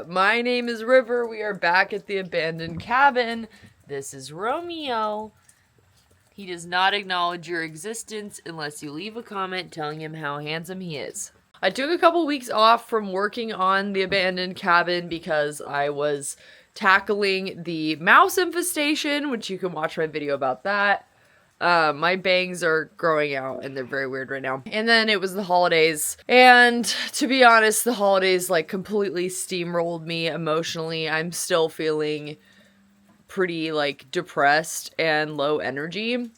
My name is River. We are back at the abandoned cabin. This is Romeo. He does not acknowledge your existence unless you leave a comment telling him how handsome he is. I took a couple weeks off from working on the abandoned cabin because I was tackling the mouse infestation, which you can watch my video about that. My bangs are growing out and they're very weird right now. And then it was the holidays. And to be honest, the holidays like completely steamrolled me emotionally. I'm still feeling pretty like depressed and low energy.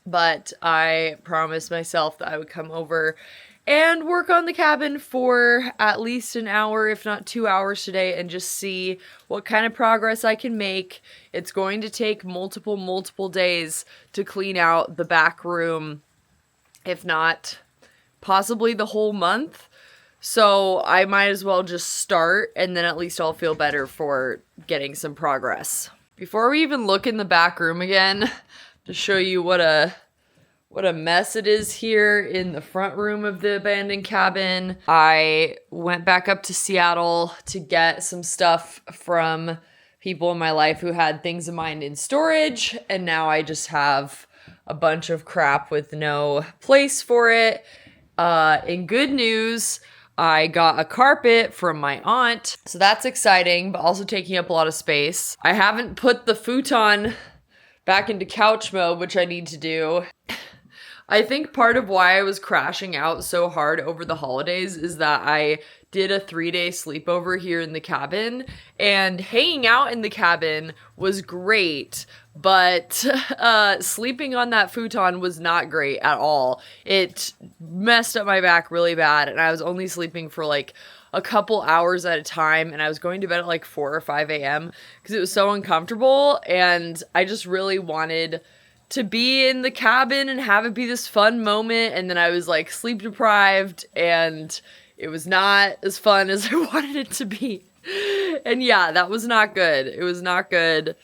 But I promised myself that I would come over and work on the cabin for at least an hour, if not 2 hours today, and just see what kind of progress I can make. It's going to take multiple days to clean out the back room, if not possibly the whole month. So I might as well just start, and then at least I'll feel better for getting some progress. Before we even look in the back room again, to show you what a mess it is here in the front room of the abandoned cabin. I went back up to Seattle to get some stuff from people in my life who had things of mine in storage, and now I just have a bunch of crap with no place for it. In good news, I got a carpet from my aunt, so that's exciting, but also taking up a lot of space. I haven't put the futon back into couch mode, which I need to do. I think part of why I was crashing out so hard over the holidays is that I did a 3-day sleepover here in the cabin, and hanging out in the cabin was great, but sleeping on that futon was not great at all. It messed up my back really bad, and I was only sleeping for like a couple hours at a time, and I was going to bed at like 4 or 5 a.m. because it was so uncomfortable, and I just really wanted to be in the cabin and have it be this fun moment, and then I was like sleep deprived, and it was not as fun as I wanted it to be. And yeah, that was not good. It was not good.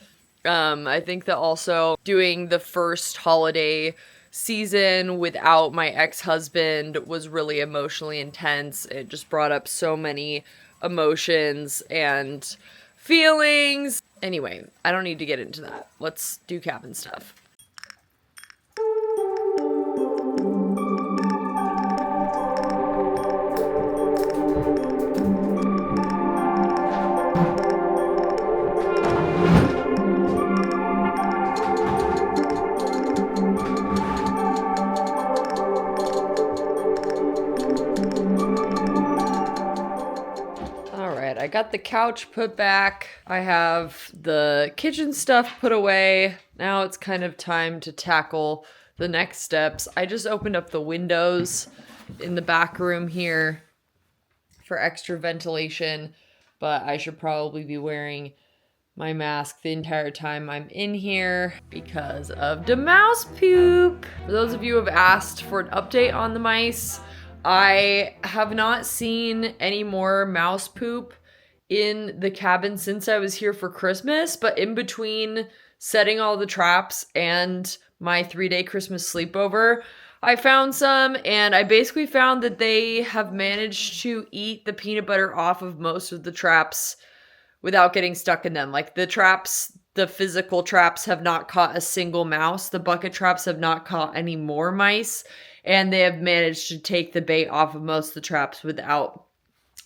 I think that also doing the first holiday season without my ex-husband was really emotionally intense. It just brought up so many emotions and feelings. Anyway, I don't need to get into that. Let's do cabin stuff. I got the couch put back. I have the kitchen stuff put away. Now it's kind of time to tackle the next steps. I just opened up the windows in the back room here for extra ventilation, but I should probably be wearing my mask the entire time I'm in here because of the mouse poop. For those of you who have asked for an update on the mice, I have not seen any more mouse poop in the cabin since I was here for Christmas, but in between setting all the traps and my 3-day Christmas sleepover, I found some, and I basically found that they have managed to eat the peanut butter off of most of the traps without getting stuck in them. Like the traps, the physical traps have not caught a single mouse. The bucket traps have not caught any more mice, and they have managed to take the bait off of most of the traps without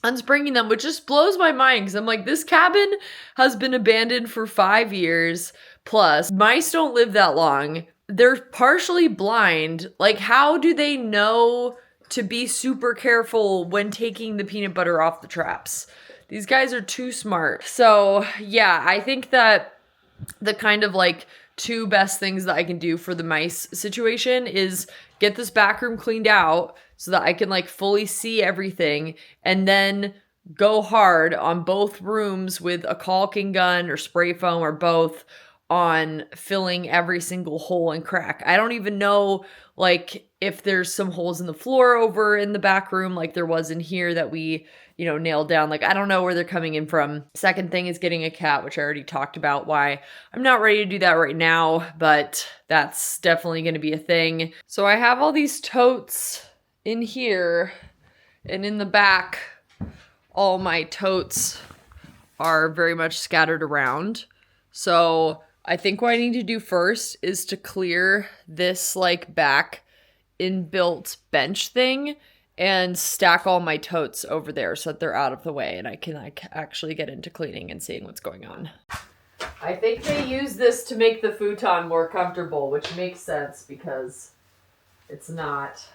unspringing them, which just blows my mind because I'm like, this cabin has been abandoned for 5 years plus. Mice don't live that long. They're partially blind. Like, how do they know to be super careful when taking the peanut butter off the traps? These guys are too smart. So yeah, I think that the kind of like 2 best things that I can do for the mice situation is get this back room cleaned out so that I can like fully see everything, and then go hard on both rooms with a caulking gun or spray foam or both on filling every single hole and crack. I don't even know like if there's some holes in the floor over in the back room like there was in here that we, nailed down. Like, I don't know where they're coming in from. Second thing is getting a cat, which I already talked about why I'm not ready to do that right now, but that's definitely going to be a thing. So I have all these totes in here, and in the back, all my totes are very much scattered around. So I think what I need to do first is to clear this like back inbuilt bench thing and stack all my totes over there so that they're out of the way and I can like actually get into cleaning and seeing what's going on. I think they use this to make the futon more comfortable, which makes sense because it's not.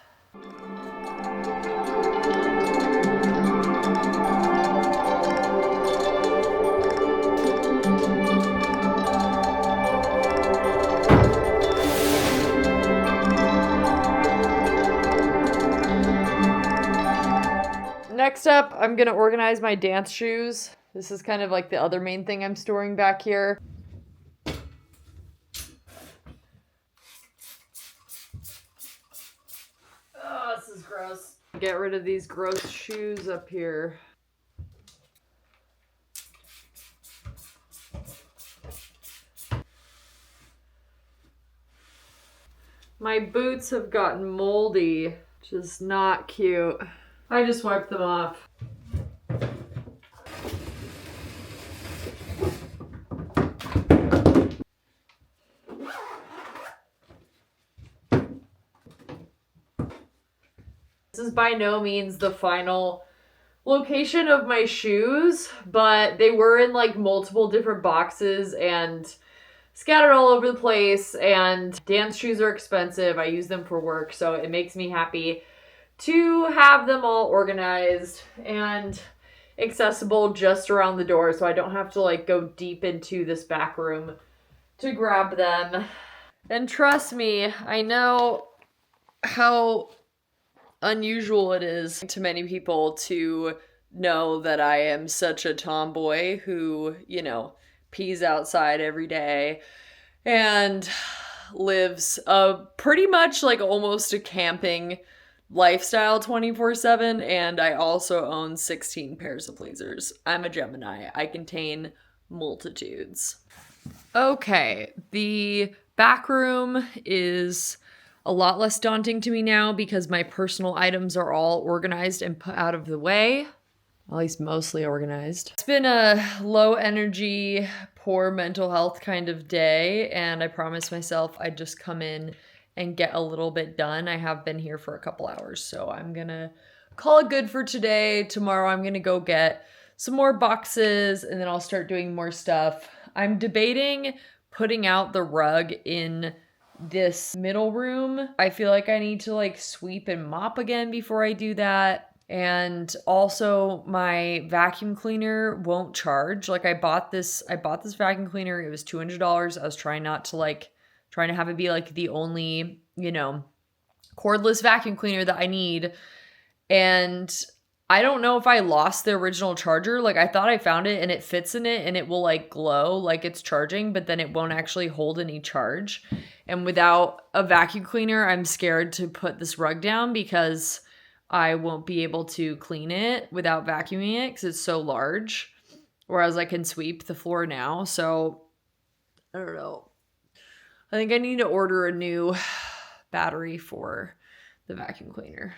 Next up, I'm gonna organize my dance shoes. This is kind of like the other main thing I'm storing back here. Oh, this is gross. Get rid of these gross shoes up here. My boots have gotten moldy, which is not cute. I just wiped them off. This is by no means the final location of my shoes, but they were in like multiple different boxes and scattered all over the place, and dance shoes are expensive. I use them for work, so it makes me happy to have them all organized and accessible just around the door so I don't have to like go deep into this back room to grab them. And trust me, I know how unusual it is to many people to know that I am such a tomboy who, you know, pees outside every day and lives pretty much like almost a camping lifestyle 24/7, and I also own 16 pairs of blazers. I'm a Gemini. I contain multitudes. Okay, the back room is a lot less daunting to me now because my personal items are all organized and put out of the way. At least mostly organized. It's been a low energy, poor mental health kind of day, and I promised myself I'd just come in and get a little bit done. I have been here for a couple hours, so I'm gonna call it good for today. Tomorrow I'm gonna go get some more boxes and then I'll start doing more stuff. I'm debating putting out the rug in this middle room. I feel like I need to like sweep and mop again before I do that. And also my vacuum cleaner won't charge. Like I bought this vacuum cleaner. It was $200. I was trying to have it be like the only, you know, cordless vacuum cleaner that I need. And I don't know if I lost the original charger. Like I thought I found it and it fits in it and it will like glow like it's charging, but then it won't actually hold any charge. And without a vacuum cleaner, I'm scared to put this rug down because I won't be able to clean it without vacuuming it because it's so large. Whereas I can sweep the floor now. So I don't know. I think I need to order a new battery for the vacuum cleaner.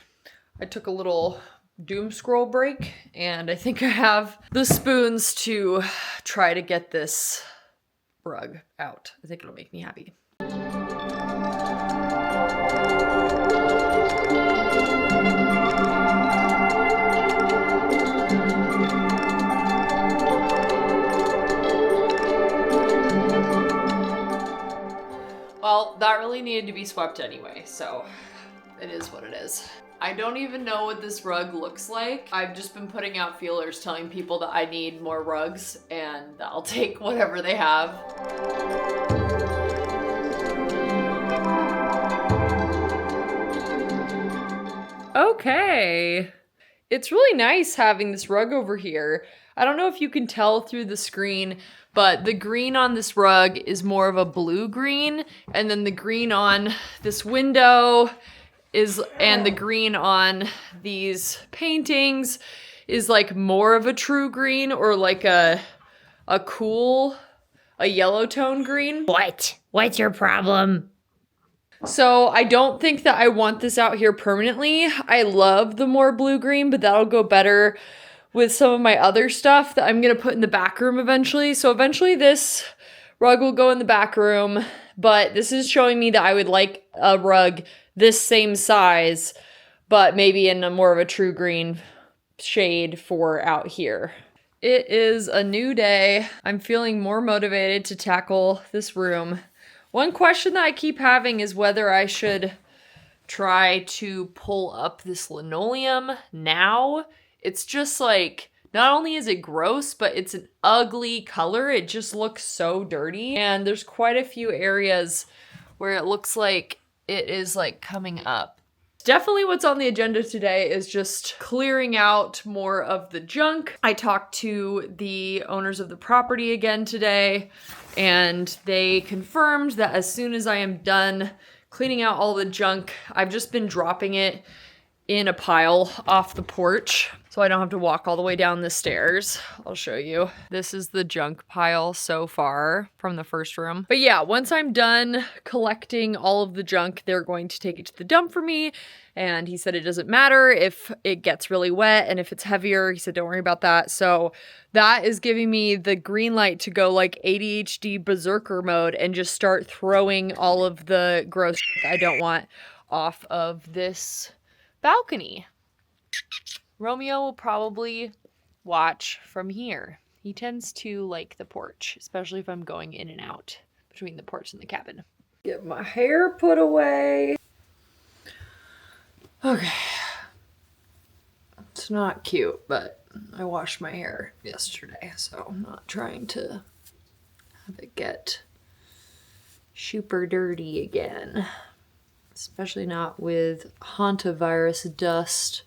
I took a little doom scroll break and I think I have the spoons to try to get this rug out. I think it'll make me happy. Well, that really needed to be swept anyway, so it is what it is. I don't even know what this rug looks like. I've just been putting out feelers telling people that I need more rugs and I'll take whatever they have. Okay. It's really nice having this rug over here. I don't know if you can tell through the screen, but the green on this rug is more of a blue green, and then the green on this window and the green on these paintings is like more of a true green, or like a yellow tone green. What? What's your problem? So I don't think that I want this out here permanently. I love the more blue green, but that'll go better with some of my other stuff that I'm gonna put in the back room eventually. So eventually this rug will go in the back room, but this is showing me that I would like a rug this same size, but maybe in a more of a true green shade for out here. It is a new day. I'm feeling more motivated to tackle this room. One question that I keep having is whether I should try to pull up this linoleum now. It's just like, not only is it gross, but it's an ugly color. It just looks so dirty. And there's quite a few areas where it looks like it is like coming up. Definitely what's on the agenda today is just clearing out more of the junk. I talked to the owners of the property again today, and they confirmed that as soon as I am done cleaning out all the junk, I've just been dropping it in a pile off the porch so I don't have to walk all the way down the stairs. I'll show you. This is the junk pile so far from the first room. But yeah, once I'm done collecting all of the junk, they're going to take it to the dump for me. And he said it doesn't matter if it gets really wet and if it's heavier. He said don't worry about that. So that is giving me the green light to go like ADHD berserker mode and just start throwing all of the gross shit I don't want off of this balcony. Romeo will probably watch from here. He tends to like the porch, especially if I'm going in and out between the porch and the cabin. Get my hair put away. Okay. It's not cute, but I washed my hair yesterday, so I'm not trying to have it get super dirty again. Especially not with hantavirus dust.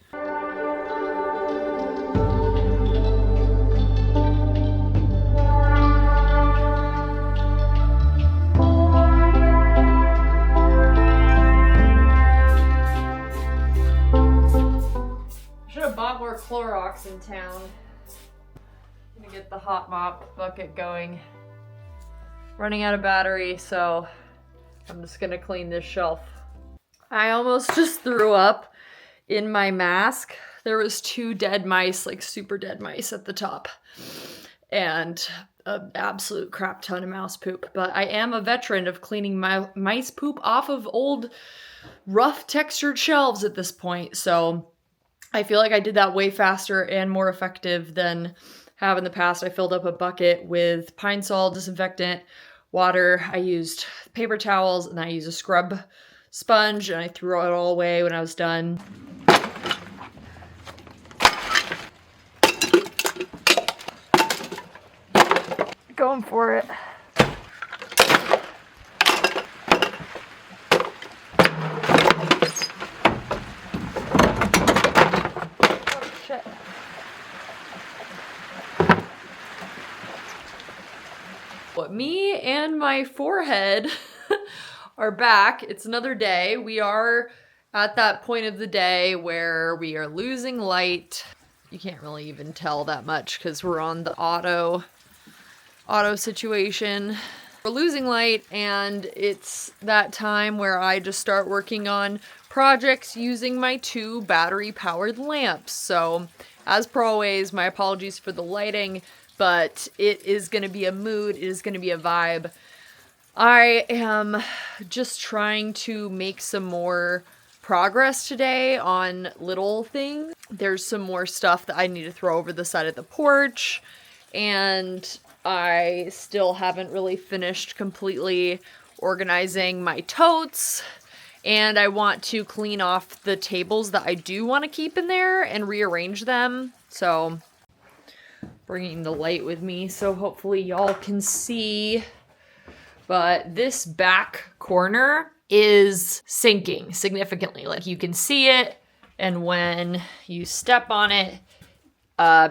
More Clorox in town. I'm gonna get the hot mop bucket going. Running out of battery, so I'm just gonna clean this shelf. I almost just threw up in my mask. There was 2 dead mice, like super dead mice at the top, and an absolute crap ton of mouse poop. But I am a veteran of cleaning my mice poop off of old rough textured shelves at this point, so I feel like I did that way faster and more effective than have in the past. I filled up a bucket with Pine Sol disinfectant, water. I used paper towels, and I used a scrub sponge, and I threw it all away when I was done. Going for it. What, me and my forehead are back. It's another day. We are at that point of the day where we are losing light. You can't really even tell that much because we're on the auto situation. We're losing light, and it's that time where I just start working on projects using my 2 battery-powered lamps. So, as per always, my apologies for the lighting, but it is going to be a mood, it is going to be a vibe. I am just trying to make some more progress today on little things. There's some more stuff that I need to throw over the side of the porch, and I still haven't really finished completely organizing my totes, and I want to clean off the tables that I do want to keep in there and rearrange them. So bringing the light with me so hopefully y'all can see. But this back corner is sinking significantly. Like, you can see it, and when you step on it,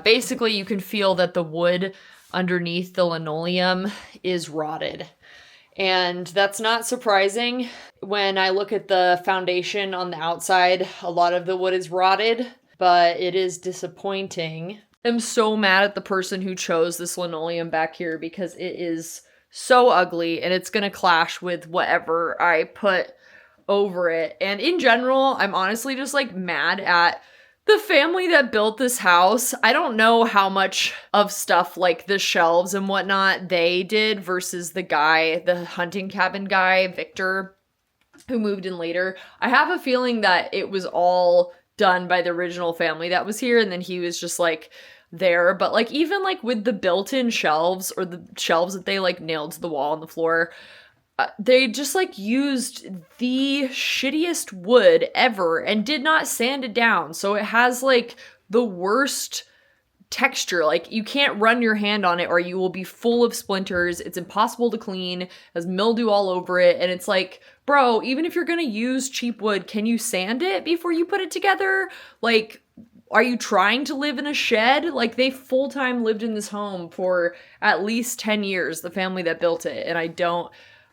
basically you can feel that the wood underneath the linoleum is rotted. And that's not surprising. When I look at the foundation on the outside, a lot of the wood is rotted, but it is disappointing. I'm so mad at the person who chose this linoleum back here because it is so ugly, and it's gonna clash with whatever I put over it. And in general, I'm honestly just like mad at The family that built this house, I don't know how much of stuff like the shelves and whatnot they did versus the guy, the hunting cabin guy, Victor, who moved in later. I have a feeling that it was all done by the original family that was here, and then he was just like there. But like even like with the built-in shelves or the shelves that they like nailed to the wall on the floor, they just like used the shittiest wood ever and did not sand it down. So it has like the worst texture. Like you can't run your hand on it or you will be full of splinters. It's impossible to clean, has mildew all over it. And it's like, bro, even if you're going to use cheap wood, can you sand it before you put it together? Like, are you trying to live in a shed? Like they full-time lived in this home for at least 10 years, the family that built it. And I don't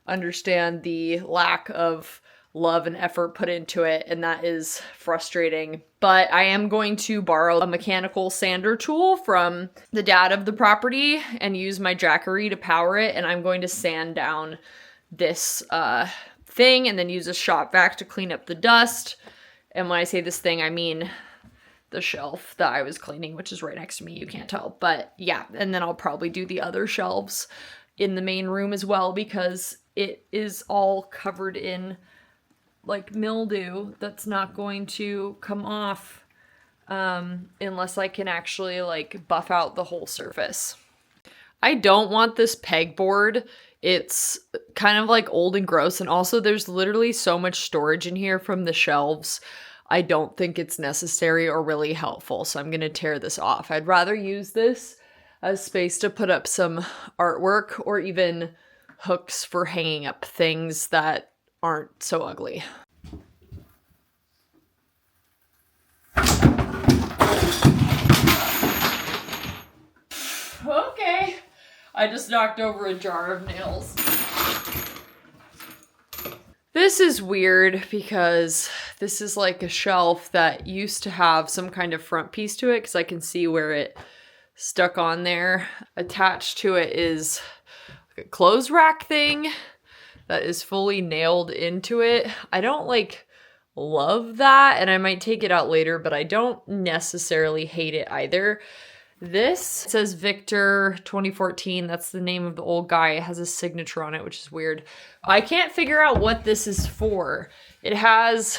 understand the lack of love and effort put into it, and that is frustrating. But I am going to borrow a mechanical sander tool from the dad of the property and use my jackery to power it, and I'm going to sand down this thing and then use a shop vac to clean up the dust. And when I say this thing, I mean the shelf that I was cleaning, which is right next to me. You can't tell, but yeah. And then I'll probably do the other shelves in the main room as well, because it is all covered in like mildew that's not going to come off unless I can actually like buff out the whole surface. I don't want this pegboard. It's kind of like old and gross, and also there's literally so much storage in here from the shelves. I don't think it's necessary or really helpful, so I'm gonna tear this off. I'd rather use this as space to put up some artwork or even hooks for hanging up things that aren't so ugly. Okay, I just knocked over a jar of nails. This is weird because this is like a shelf that used to have some kind of front piece to it, because I can see where it stuck on there. Attached to it is a clothes rack thing that is fully nailed into it. I don't like love that, and I might take it out later, but I don't necessarily hate it either. This says Victor 2014. That's the name of the old guy. It has a signature on it, which is weird. I can't figure out what this is for. It has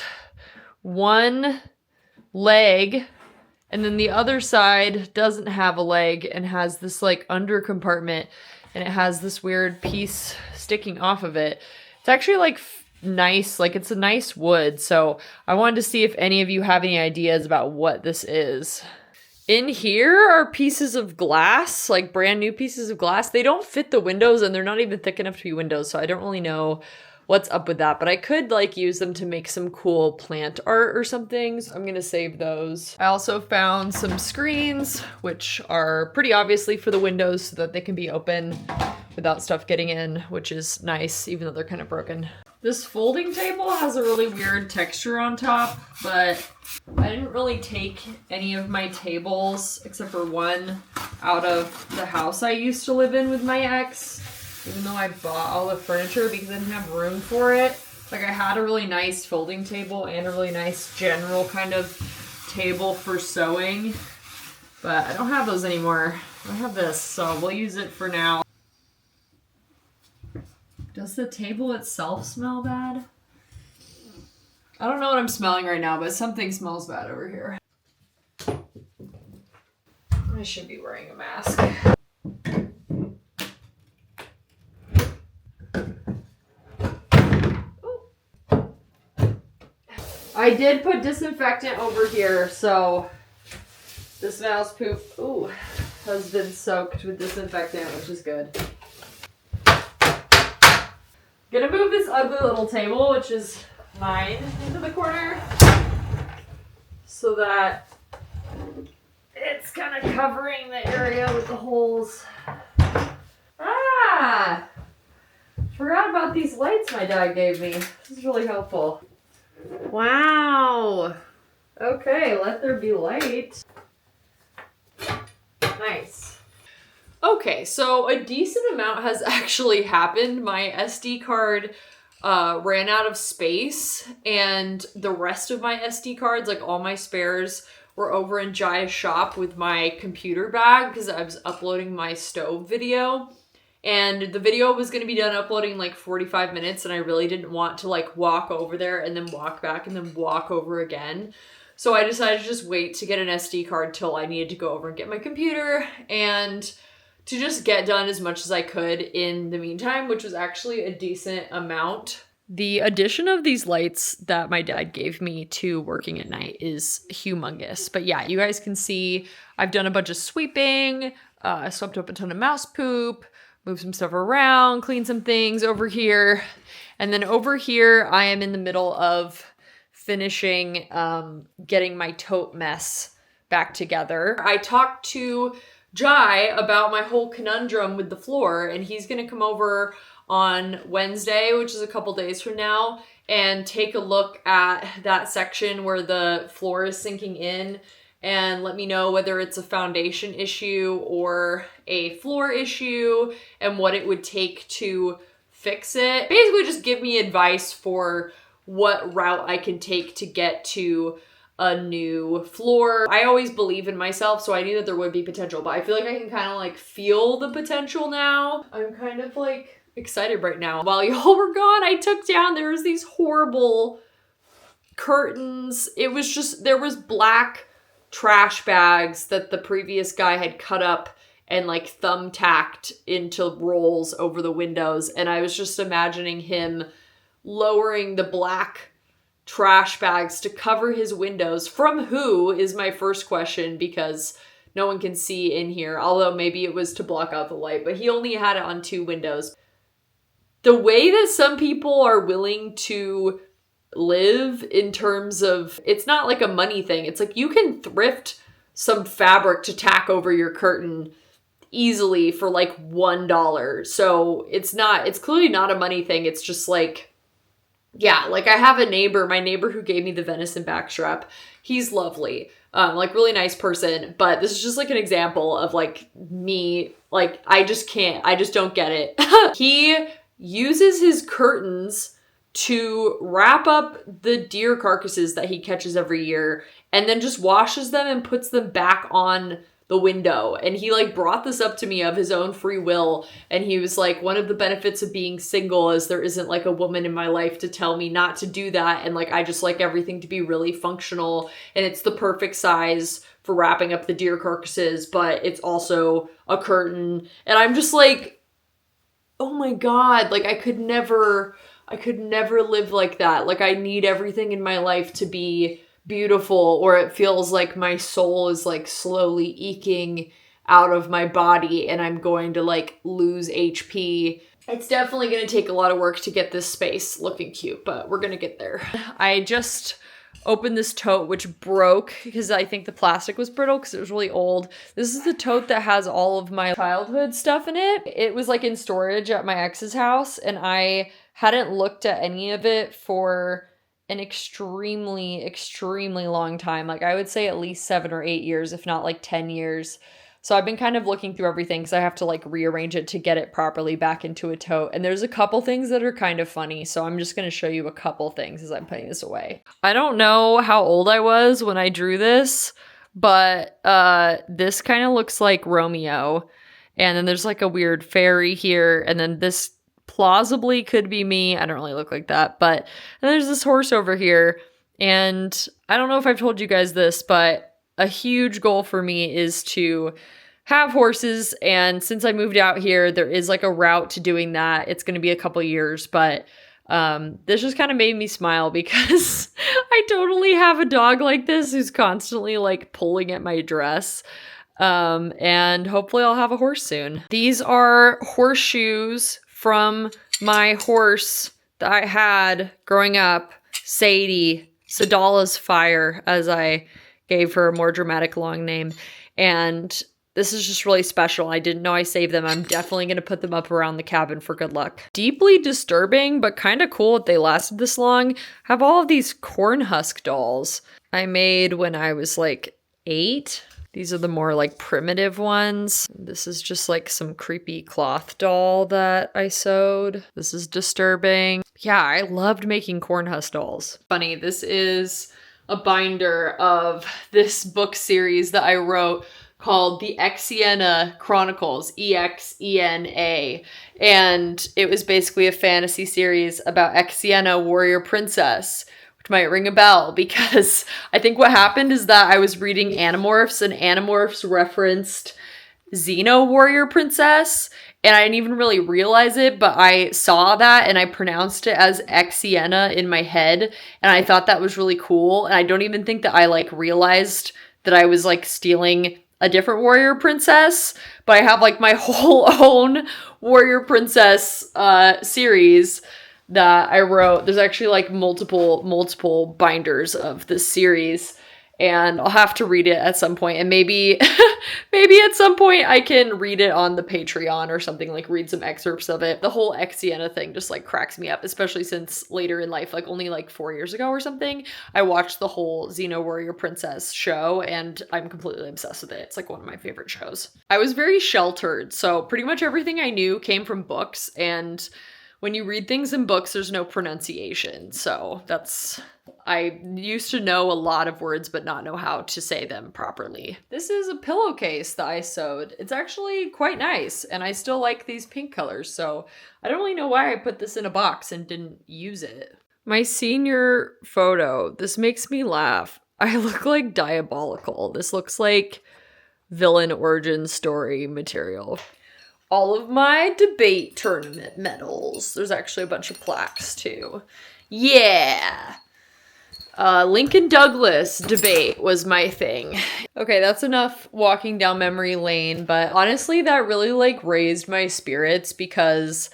one leg, and then the other side doesn't have a leg and has this like under compartment, and it has this weird piece sticking off of it. It's actually like nice, like it's a nice wood. So I wanted to see if any of you have any ideas about what this is. In here are pieces of glass, like brand new pieces of glass. They don't fit the windows and they're not even thick enough to be windows. So I don't really know what's up with that, but I could like use them to make some cool plant art or something. So I'm going to save those. I also found some screens, which are pretty obviously for the windows so that they can be open without stuff getting in, which is nice, even though they're kind of broken. This folding table has a really weird texture on top, but I didn't really take any of my tables, except for one, out of the house I used to live in with my ex, even though I bought all the furniture because I didn't have room for it. Like I had a really nice folding table and a really nice general kind of table for sewing, but I don't have those anymore. I have this, so we'll use it for now. Does the table itself smell bad? I don't know what I'm smelling right now, but something smells bad over here. I should be wearing a mask. Ooh. I did put disinfectant over here, so this mouse poop has been soaked with disinfectant, which is good. Gonna move this ugly little table, which is mine, into the corner so that it's kind of covering the area with the holes. Ah! Forgot about these lights my dad gave me. This is really helpful. Wow! Okay, let there be light. Nice. Okay, so a decent amount has actually happened. My SD card ran out of space, and the rest of my SD cards, like all my spares, were over in Jaya's shop with my computer bag because I was uploading my stove video. And the video was going to be done uploading in like 45 minutes, and I really didn't want to like walk over there and then walk back and then walk over again. So I decided to just wait to get an SD card till I needed to go over and get my computer and to just get done as much as I could in the meantime, which was actually a decent amount. The addition of these lights that my dad gave me to working at night is humongous. But yeah, you guys can see I've done a bunch of sweeping, I swept up a ton of mouse poop, moved some stuff around, cleaned some things over here. And then over here, I am in the middle of finishing getting my tote mess back together. I talked to Jai about my whole conundrum with the floor, and he's gonna come over on Wednesday, which is a couple days from now, and take a look at that section where the floor is sinking in and let me know whether it's a foundation issue or a floor issue and what it would take to fix it. Basically just give me advice for what route I can take to get to a new floor. I always believe in myself, so I knew that there would be potential, but I feel like I can kind of like feel the potential now. I'm kind of like excited right now. While y'all were gone, I took down, there was these horrible curtains. It was just, there was black trash bags that the previous guy had cut up and like thumbtacked into rolls over the windows. And I was just imagining him lowering the black trash bags to cover his windows. From who is my first question, because no one can see in here, although maybe it was to block out the light, but he only had it on 2 windows. The way that some people are willing to live in terms of, it's not like a money thing. It's like you can thrift some fabric to tack over your curtain easily for like $1. So it's clearly not a money thing. It's just like, yeah, like I have a neighbor, my neighbor who gave me the venison backstrap. He's lovely, like really nice person. But this is just like an example of like me, like I just don't get it. He uses his curtains to wrap up the deer carcasses that he catches every year and then just washes them and puts them back on the window. And he like brought this up to me of his own free will. And he was like, one of the benefits of being single is there isn't like a woman in my life to tell me not to do that. And like, I just like everything to be really functional, and it's the perfect size for wrapping up the deer carcasses, but it's also a curtain. And I'm just like, oh my God, like I could never live like that. Like I need everything in my life to be beautiful, or it feels like my soul is like slowly eking out of my body and I'm going to like lose HP. It's definitely going to take a lot of work to get this space looking cute, but we're going to get there. I just opened this tote, which broke because I think the plastic was brittle because it was really old. This is the tote that has all of my childhood stuff in it. It was like in storage at my ex's house, and I hadn't looked at any of it for an extremely, extremely long time. Like I would say at least 7 or 8 years, if not like 10 years. So I've been kind of looking through everything because I have to like rearrange it to get it properly back into a tote. And there's a couple things that are kind of funny. So I'm just going to show you a couple things as I'm putting this away. I don't know how old I was when I drew this, but this kind of looks like Romeo. And then there's like a weird fairy here. And then this plausibly could be me. I don't really look like that. But and there's this horse over here. And I don't know if I've told you guys this, but a huge goal for me is to have horses. And since I moved out here, there is like a route to doing that. It's going to be a couple years, but this just kind of made me smile because I totally have a dog like this who's constantly like pulling at my dress. And hopefully I'll have a horse soon. These are horseshoes from my horse that I had growing up, Sadie, Sadala's Fire, as I gave her a more dramatic long name. And this is just really special. I didn't know I saved them. I'm definitely going to put them up around the cabin for good luck. Deeply disturbing, but kind of cool that they lasted this long. I have all of these corn husk dolls I made when I was like 8. These are the more like primitive ones. This is just like some creepy cloth doll that I sewed. This is disturbing. Yeah, I loved making corn husk dolls. Funny, this is a binder of this book series that I wrote called the Exena Chronicles, Exena. And it was basically a fantasy series about Exena, warrior princess, which might ring a bell because I think what happened is that I was reading Animorphs and Animorphs referenced Xeno warrior princess, and I didn't even really realize it, but I saw that and I pronounced it as Exiena in my head, and I thought that was really cool, and I don't even think that I like realized that I was like stealing a different warrior princess, but I have like my whole own warrior princess series that I wrote. There's actually like multiple binders of this series, and I'll have to read it at some point, and maybe maybe at some point I can read it on the Patreon or something, like read some excerpts of it. The whole Exiena thing just like cracks me up, especially since later in life, like only like 4 years ago or something, I watched the whole Xeno Warrior Princess show and I'm completely obsessed with it. It's like one of my favorite shows. I was very sheltered, so pretty much everything I knew came from books, and when you read things in books, there's no pronunciation. So I used to know a lot of words, but not know how to say them properly. This is a pillowcase that I sewed. It's actually quite nice, and I still like these pink colors, so I don't really know why I put this in a box and didn't use it. My senior photo, this makes me laugh. I look like diabolical. This looks like villain origin story material. All of my debate tournament medals. There's actually a bunch of plaques too. Yeah. Lincoln Douglas debate was my thing. Okay, that's enough walking down memory lane, but honestly that really like raised my spirits because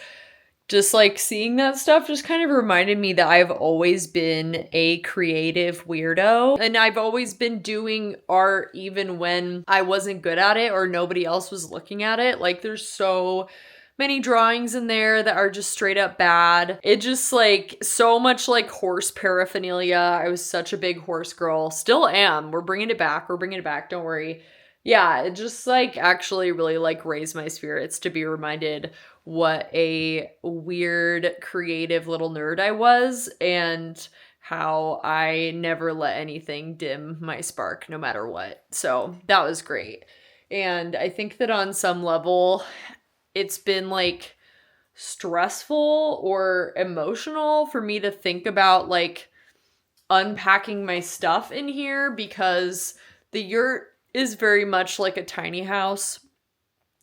just like seeing that stuff just kind of reminded me that I've always been a creative weirdo, and I've always been doing art even when I wasn't good at it or nobody else was looking at it. Like there's so many drawings in there that are just straight up bad. It just like so much like horse paraphernalia. I was such a big horse girl. Still am. We're bringing it back. Don't worry. Yeah, it just like actually really like raised my spirits to be reminded what a weird creative little nerd I was and how I never let anything dim my spark no matter what. So that was great. And I think that on some level it's been like stressful or emotional for me to think about like unpacking my stuff in here because the yurt is very much like a tiny house,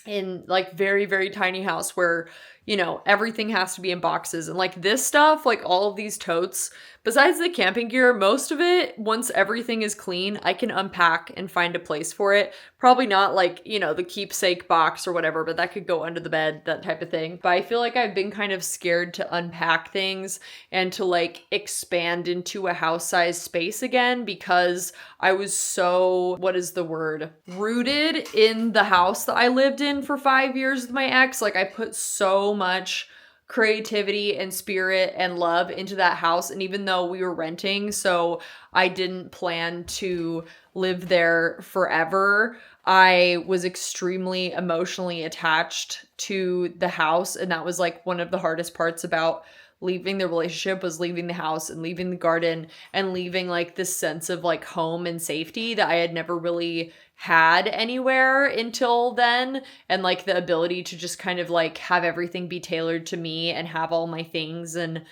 in like very, very tiny house where, you know, everything has to be in boxes. And like this stuff, like all of these totes, besides the camping gear, most of it, once everything is clean, I can unpack and find a place for it. Probably not like, you know, the keepsake box or whatever, but that could go under the bed, that type of thing. But I feel like I've been kind of scared to unpack things and to like expand into a house-sized space again because I was so, what is the word? Rooted in the house that I lived in for 5 years with my ex. Like I put so much creativity and spirit and love into that house, and even though we were renting, so I didn't plan to live there forever, I was extremely emotionally attached to the house, and that was like one of the hardest parts about leaving the relationship, was leaving the house and leaving the garden and leaving like this sense of like home and safety that I had never really had anywhere until then, and like the ability to just kind of like have everything be tailored to me and have all my things and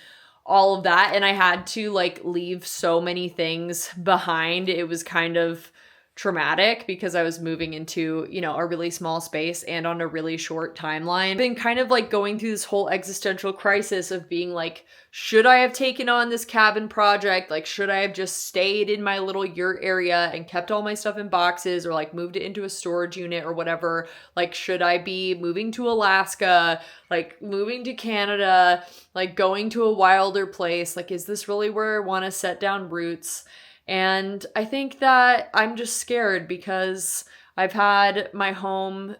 all of that. And I had to like leave so many things behind. It was kind of traumatic because I was moving into, you know, a really small space and on a really short timeline. Been kind of like going through this whole existential crisis of being like, should I have taken on this cabin project? Like, should I have just stayed in my little yurt area and kept all my stuff in boxes, or like moved it into a storage unit or whatever? Like, should I be moving to Alaska, like moving to Canada, like going to a wilder place? Like, is this really where I want to set down roots? And I think that I'm just scared because I've had my home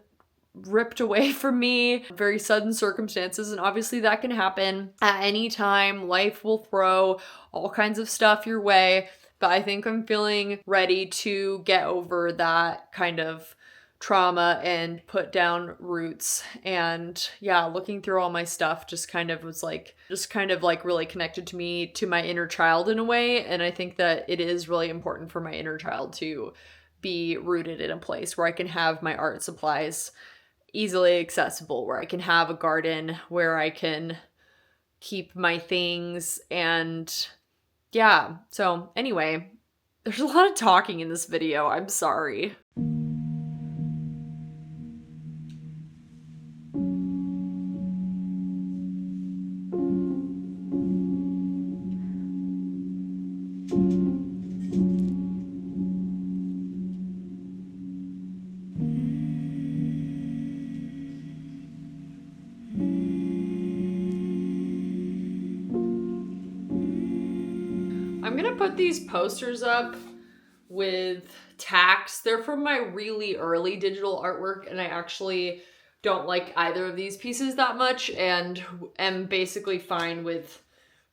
ripped away from me, very sudden circumstances, and obviously that can happen at any time. Life will throw all kinds of stuff your way, but I think I'm feeling ready to get over that kind of trauma and put down roots. And yeah, looking through all my stuff just kind of really connected to me, to my inner child in a way. And I think that it is really important for my inner child to be rooted in a place where I can have my art supplies easily accessible, where I can have a garden, where I can keep my things. And yeah, so anyway, there's a lot of talking in this video. I'm sorry. I'm gonna put these posters up with tacks. They're from my really early digital artwork, and I actually don't like either of these pieces that much, and am basically fine with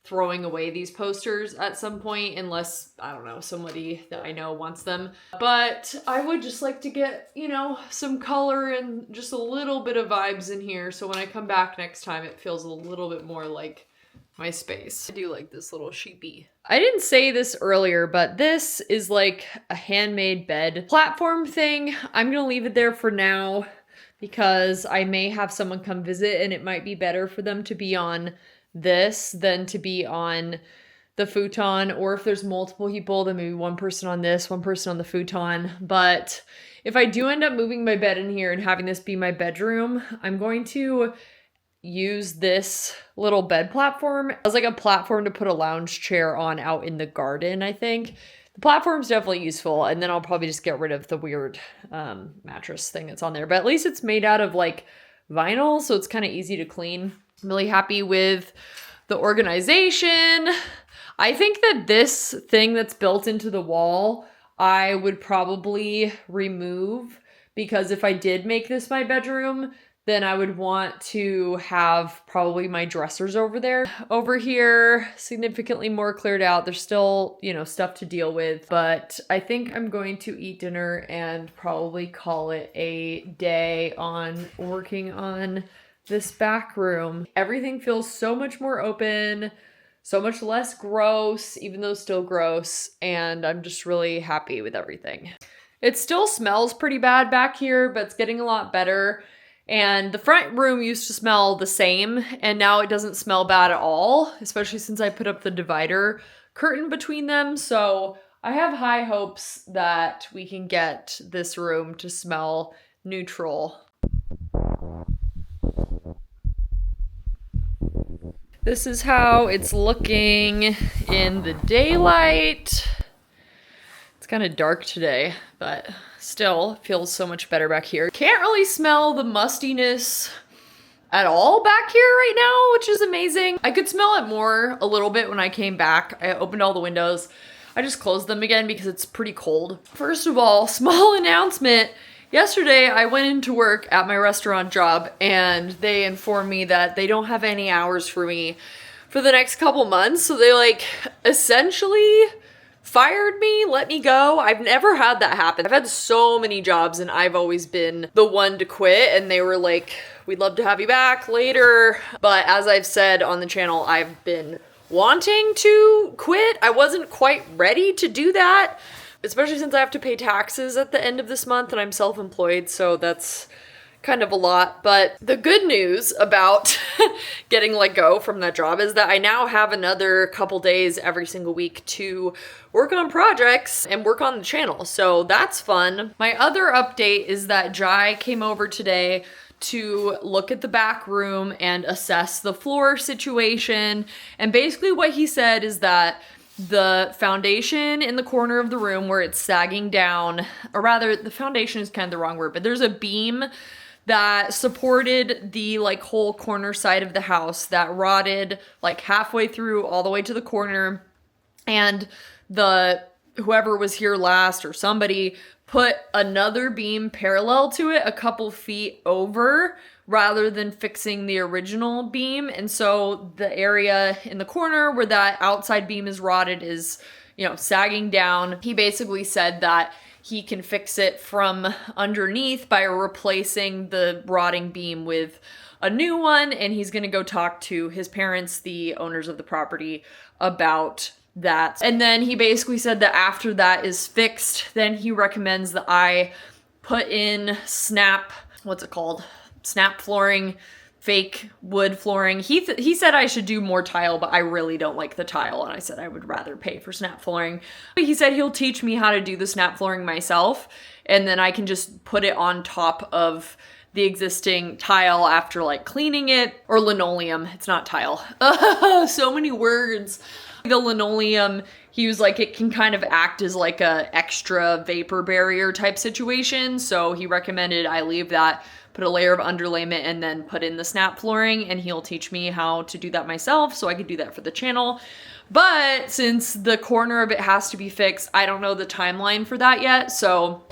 throwing away these posters at some point, unless, I don't know, somebody that I know wants them. But I would just like to get, you know, some color and just a little bit of vibes in here, so when I come back next time, it feels a little bit more like my space. I do like this little sheepy. I didn't say this earlier, but this is like a handmade bed platform thing. I'm gonna leave it there for now because I may have someone come visit and it might be better for them to be on this than to be on the futon, or if there's multiple people, then maybe one person on this, one person on the futon. But if I do end up moving my bed in here and having this be my bedroom, I'm going to use this little bed platform as like a platform to put a lounge chair on out in the garden. I think the platform's definitely useful, and then I'll probably just get rid of the weird mattress thing that's on there, but at least it's made out of like vinyl, so it's kind of easy to clean. I'm really happy with the organization. I think that this thing that's built into the wall I would probably remove, because if I did make this my bedroom, then I would want to have probably my dressers over there. Over here, significantly more cleared out. There's still, you know, stuff to deal with, but I think I'm going to eat dinner and probably call it a day on working on this back room. Everything feels so much more open, so much less gross, even though still gross, and I'm just really happy with everything. It still smells pretty bad back here, but it's getting a lot better. And the front room used to smell the same, and now it doesn't smell bad at all, especially since I put up the divider curtain between them. So I have high hopes that we can get this room to smell neutral. This is how it's looking in the daylight. It's kind of dark today, but still feels so much better back here. Can't really smell the mustiness at all back here right now, which is amazing. I could smell it more a little bit when I came back. I opened all the windows. I just closed them again because it's pretty cold. First of all, small announcement. Yesterday, I went into work at my restaurant job and they informed me that they don't have any hours for me for the next couple months. So they like essentially fired me, let me go. I've never had that happen. I've had so many jobs and I've always been the one to quit, and they were like, we'd love to have you back later. But as I've said on the channel, I've been wanting to quit. I wasn't quite ready to do that, especially since I have to pay taxes at the end of this month and I'm self-employed, so that's kind of a lot. But the good news about getting let go from that job is that I now have another couple days every single week to work on projects and work on the channel, so that's fun. My other update is that Jai came over today to look at the back room and assess the floor situation, and basically what he said is that the foundation in the corner of the room where it's sagging down, or rather the foundation is kind of the wrong word, but there's a beam that supported the like whole corner side of the house that rotted like halfway through all the way to the corner, and whoever was here last or somebody put another beam parallel to it a couple feet over rather than fixing the original beam. And so the area in the corner where that outside beam is rotted is, you know, sagging down. He basically said that he can fix it from underneath by replacing the rotting beam with a new one, and he's gonna go talk to his parents, the owners of the property, about that. And then he basically said that after that is fixed, then he recommends that I put in snap flooring, fake wood flooring. He said I should do more tile, but I really don't like the tile, and I said I would rather pay for snap flooring. But he said he'll teach me how to do the snap flooring myself, and then I can just put it on top of the existing tile after like cleaning it, or linoleum. It's not tile. So many words. The linoleum, he was like, it can kind of act as like a extra vapor barrier type situation. So he recommended I leave that, put a layer of underlayment, and then put in the snap flooring, and he'll teach me how to do that myself so I could do that for the channel. But since the corner of it has to be fixed, I don't know the timeline for that yet. So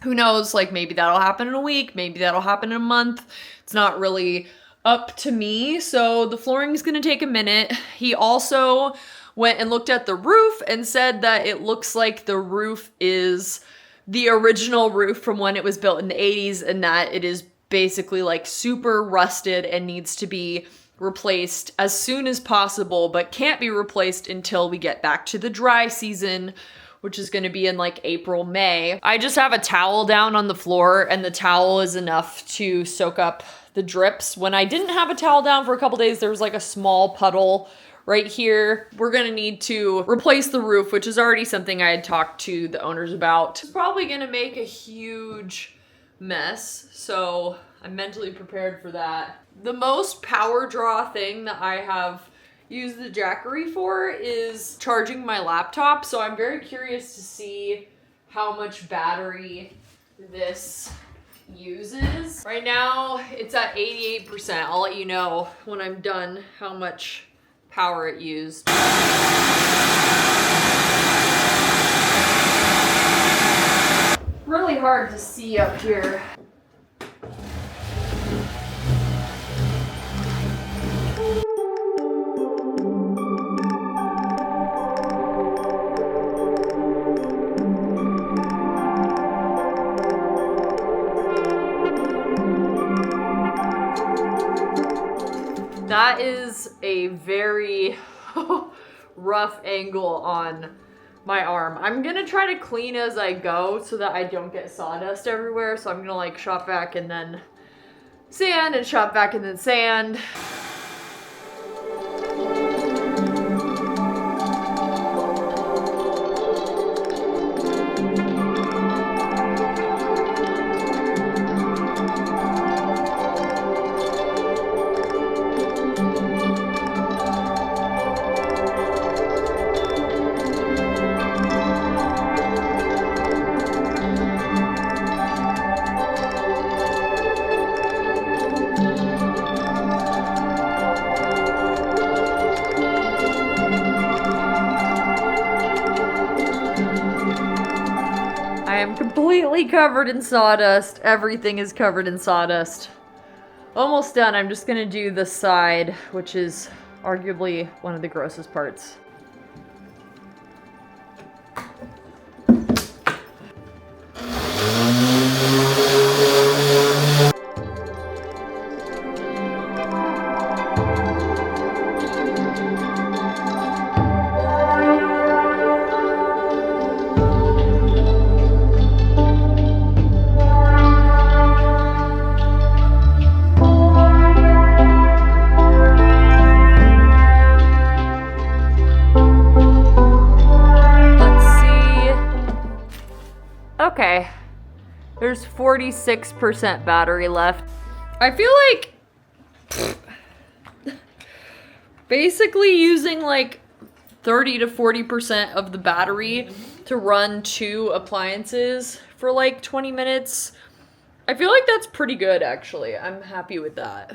who knows, like maybe that'll happen in a week, maybe that'll happen in a month. It's not really up to me. So the flooring is gonna take a minute. He also went and looked at the roof and said that it looks like the roof is the original roof from when it was built in the 80s, and that it is basically like super rusted and needs to be replaced as soon as possible, but can't be replaced until we get back to the dry season, which is going to be in like April, May. I just have a towel down on the floor, and the towel is enough to soak up the drips. When I didn't have a towel down for a couple days, there was like a small puddle right here. We're gonna need to replace the roof, which is already something I had talked to the owners about. It's probably gonna make a huge mess, so I'm mentally prepared for that. The most power draw thing that I have used the Jackery for is charging my laptop, so I'm very curious to see how much battery this uses. Right now, it's at 88%. I'll let you know when I'm done how much power it used. Really hard to see up here. That is a very rough angle on my arm. I'm gonna try to clean as I go so that I don't get sawdust everywhere. So I'm gonna like shop vac and then sand, and shop vac and then sand. I am completely covered in sawdust. Everything is covered in sawdust. Almost done. I'm just gonna do the side, which is arguably one of the grossest parts. Okay, there's 46% battery left. I feel like basically using like 30 to 40% of the battery to run 2 appliances for like 20 minutes. I feel like that's pretty good, actually. I'm happy with that.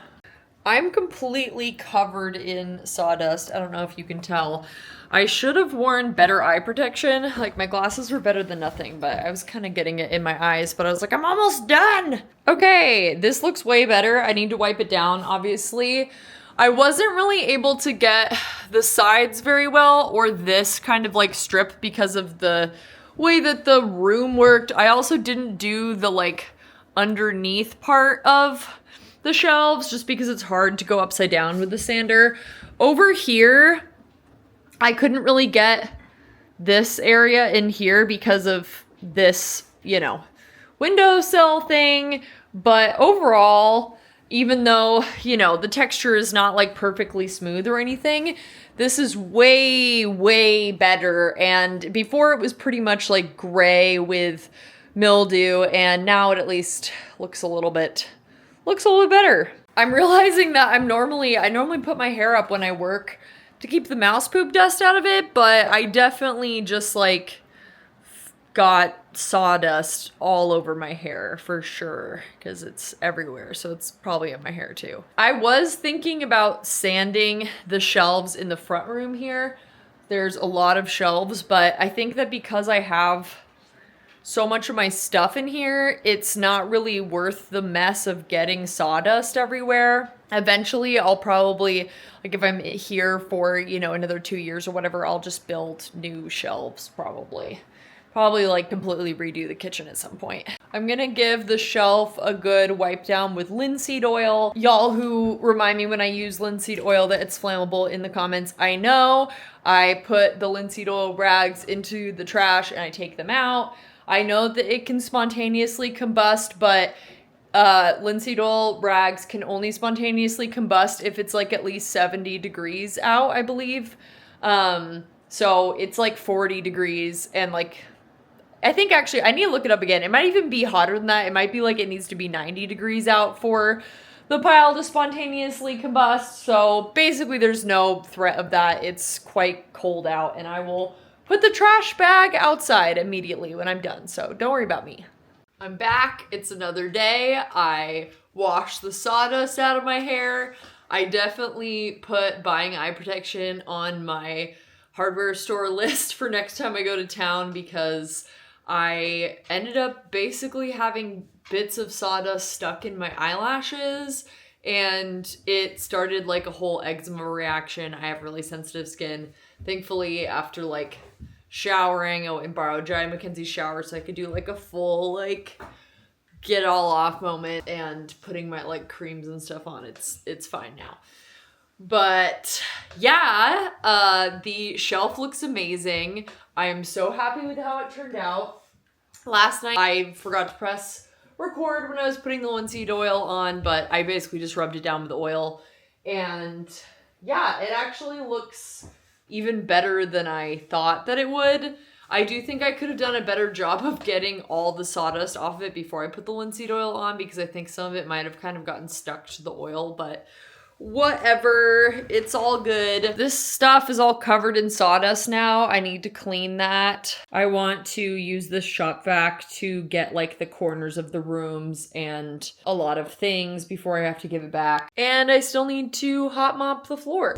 I'm completely covered in sawdust. I don't know if you can tell. I should have worn better eye protection. Like, my glasses were better than nothing, but I was kind of getting it in my eyes, but I was like, I'm almost done. Okay, this looks way better. I need to wipe it down, obviously. I wasn't really able to get the sides very well, or this kind of like strip, because of the way that the room worked. I also didn't do the like underneath part of the shelves just because it's hard to go upside down with the sander. Over here, I couldn't really get this area in here because of this, you know, windowsill thing. But overall, even though, you know, the texture is not like perfectly smooth or anything, this is way, way better. And before it was pretty much like gray with mildew, and now it at least looks a little bit better. I'm realizing that I normally put my hair up when I work to keep the mouse poop dust out of it, but I definitely just like got sawdust all over my hair for sure because it's everywhere, so it's probably in my hair too. I was thinking about sanding the shelves in the front room here. There's a lot of shelves, but I think that because I have so much of my stuff in here, it's not really worth the mess of getting sawdust everywhere. Eventually, I'll probably, like if I'm here for, you know, another 2 years or whatever, I'll just build new shelves probably. Probably like completely redo the kitchen at some point. I'm gonna give the shelf a good wipe down with linseed oil. Y'all who remind me when I use linseed oil that it's flammable in the comments, I know. I put the linseed oil rags into the trash and I take them out. I know that it can spontaneously combust, but linseed oil rags can only spontaneously combust if it's like at least 70 degrees out, I believe. So it's like 40 degrees and like, I think actually, I need to look it up again. It might even be hotter than that. It might be like it needs to be 90 degrees out for the pile to spontaneously combust. So basically there's no threat of that. It's quite cold out and I will put the trash bag outside immediately when I'm done. So don't worry about me. I'm back. It's another day. I washed the sawdust out of my hair. I definitely put buying eye protection on my hardware store list for next time I go to town because I ended up basically having bits of sawdust stuck in my eyelashes and it started like a whole eczema reaction. I have really sensitive skin. Thankfully, after like showering, I went and borrowed Jai Mackenzie's shower so I could do like a full like get all off moment and putting my like creams and stuff on. It's fine now. But yeah, the shelf looks amazing. I am so happy with how it turned out. Last night, I forgot to press record when I was putting the linseed oil on, but I basically just rubbed it down with the oil. And yeah, it actually looks even better than I thought that it would. I do think I could have done a better job of getting all the sawdust off of it before I put the linseed oil on because I think some of it might have kind of gotten stuck to the oil, but whatever, it's all good. This stuff is all covered in sawdust now. I need to clean that. I want to use this shop vac to get like the corners of the rooms and a lot of things before I have to give it back. And I still need to hot mop the floor.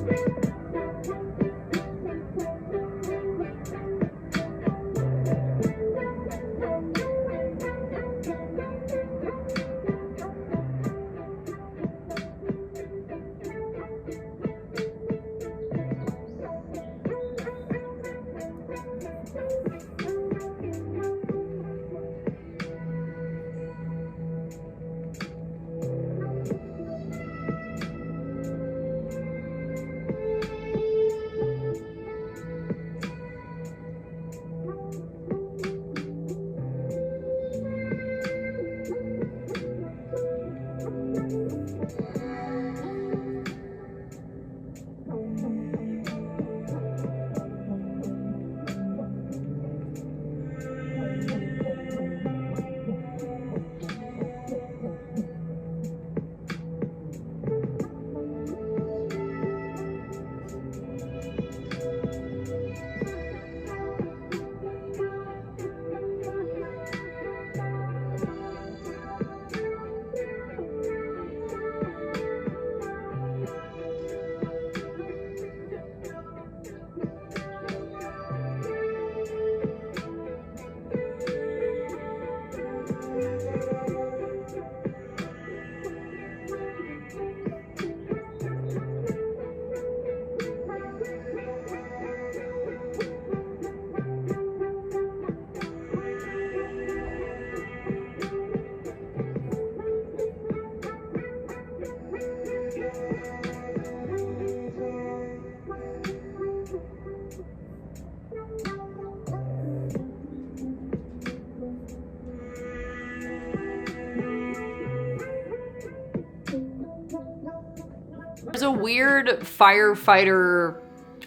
There's a weird firefighter,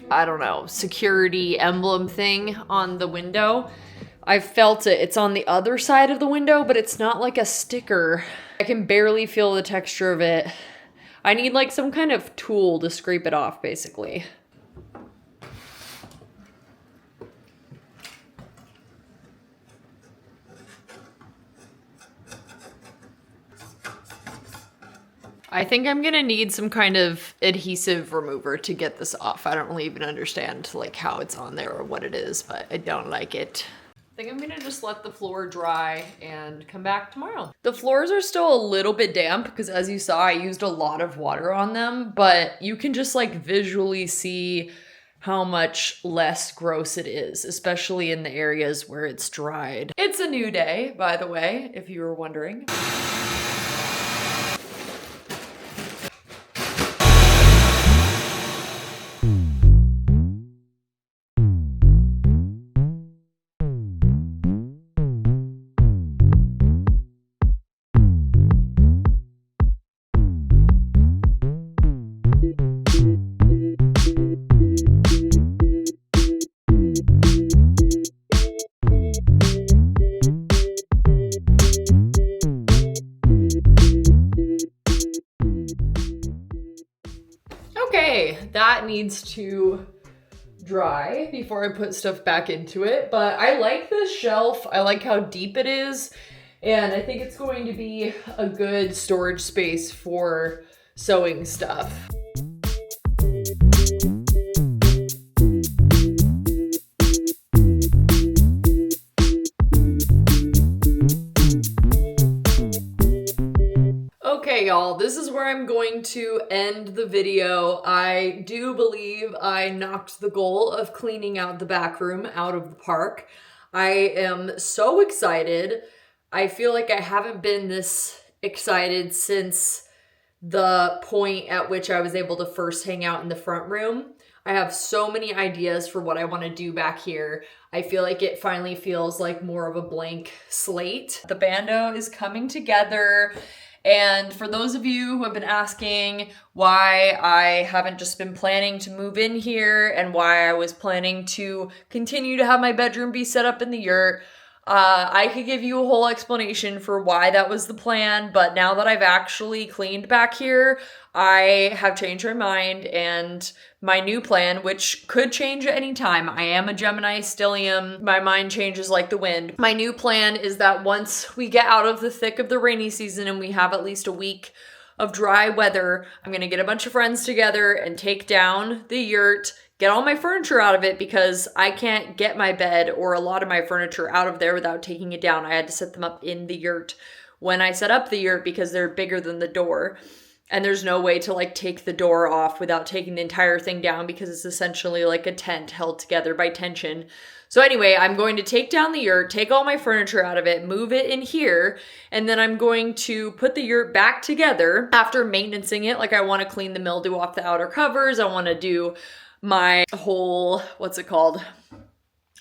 I don't know, security emblem thing on the window. I felt it. It's on the other side of the window, but it's not like a sticker. I can barely feel the texture of it. I need like some kind of tool to scrape it off, basically. I think I'm gonna need some kind of adhesive remover to get this off. I don't really even understand like how it's on there or what it is, but I don't like it. I think I'm gonna just let the floor dry and come back tomorrow. The floors are still a little bit damp because as you saw, I used a lot of water on them, but you can just like visually see how much less gross it is, especially in the areas where it's dried. It's a new day, by the way, if you were wondering. Okay, that needs to dry before I put stuff back into it, but I like this shelf. I like how deep it is, and I think it's going to be a good storage space for sewing stuff. Okay, y'all, this is where I'm going to end the video. I do believe I knocked the goal of cleaning out the back room out of the park. I am so excited. I feel like I haven't been this excited since the point at which I was able to first hang out in the front room. I have so many ideas for what I want to do back here. I feel like it finally feels like more of a blank slate. The bando is coming together. And for those of you who have been asking why I haven't just been planning to move in here and why I was planning to continue to have my bedroom be set up in the yurt, I could give you a whole explanation for why that was the plan, but now that I've actually cleaned back here, I have changed my mind, and my new plan, which could change at any time. I am a Gemini stellium. My mind changes like the wind. My new plan is that once we get out of the thick of the rainy season and we have at least a week of dry weather, I'm gonna get a bunch of friends together and take down the yurt, get all my furniture out of it because I can't get my bed or a lot of my furniture out of there without taking it down. I had to set them up in the yurt when I set up the yurt because they're bigger than the door. And there's no way to like take the door off without taking the entire thing down because it's essentially like a tent held together by tension. So anyway, I'm going to take down the yurt, take all my furniture out of it, move it in here, and then I'm going to put the yurt back together after maintenancing it. Like I want to clean the mildew off the outer covers. I want to do my whole, what's it called?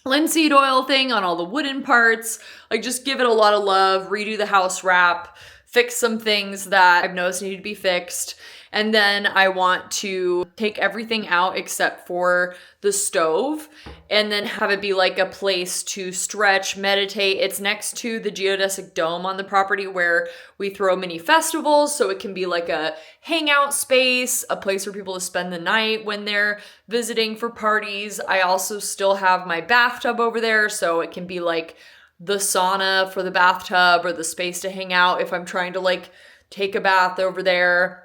Linseed oil thing on all the wooden parts. Like just give it a lot of love, redo the house wrap, fix some things that I've noticed need to be fixed. And then I want to take everything out except for the stove and then have it be like a place to stretch, meditate. It's next to the geodesic dome on the property where we throw mini festivals. So it can be like a hangout space, a place for people to spend the night when they're visiting for parties. I also still have my bathtub over there. So it can be like the sauna for the bathtub or the space to hang out if I'm trying to like take a bath over there.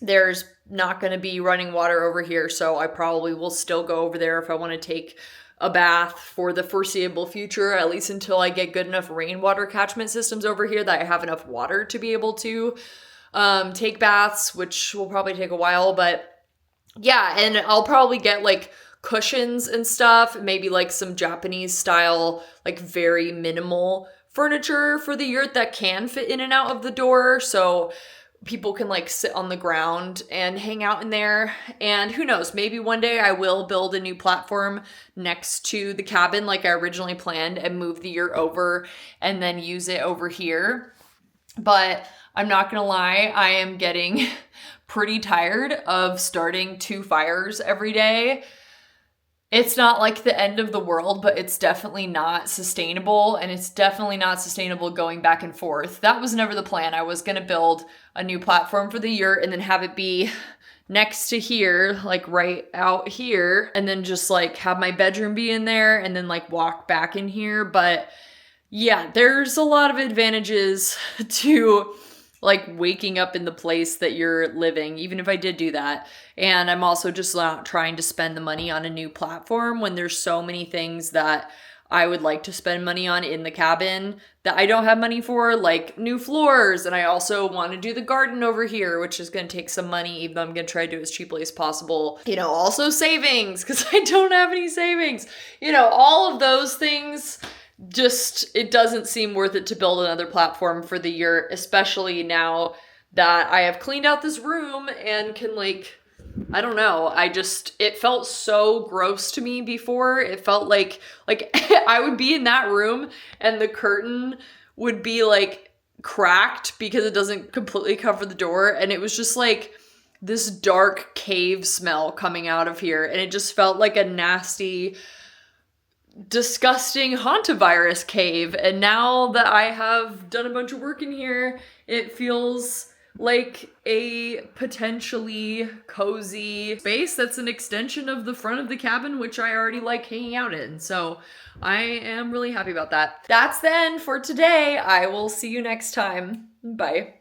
There's not going to be running water over here, so I probably will still go over there if I want to take a bath for the foreseeable future, at least until I get good enough rainwater catchment systems over here that I have enough water to be able to take baths, which will probably take a while. But yeah, and I'll probably get like cushions and stuff, maybe like some Japanese style, like very minimal furniture for the yurt that can fit in and out of the door. So people can like sit on the ground and hang out in there. And who knows, maybe one day I will build a new platform next to the cabin like I originally planned and move the yurt over and then use it over here. But I'm not gonna lie, I am getting pretty tired of starting 2 fires every day. It's not like the end of the world, but it's definitely not sustainable, and it's definitely not sustainable going back and forth. That was never the plan. I was going to build a new platform for the yurt and then have it be next to here, like right out here, and then just like have my bedroom be in there and then like walk back in here. But yeah, there's a lot of advantages to like waking up in the place that you're living, even if I did do that. And I'm also just not trying to spend the money on a new platform when there's so many things that I would like to spend money on in the cabin that I don't have money for, like new floors. And I also want to do the garden over here, which is going to take some money, even though I'm going to try to do it as cheaply as possible. You know, also savings, because I don't have any savings. You know, all of those things, just, it doesn't seem worth it to build another platform for the yurt, especially now that I have cleaned out this room and can like, I don't know, it felt so gross to me before. It felt like I would be in that room and the curtain would be like cracked because it doesn't completely cover the door, and it was just like this dark cave smell coming out of here, and it just felt like a nasty, disgusting hantavirus cave. And now that I have done a bunch of work in here, it feels like a potentially cozy space that's an extension of the front of the cabin, which I already like hanging out in. So I am really happy about that. That's the end for today. I will see you next time. Bye.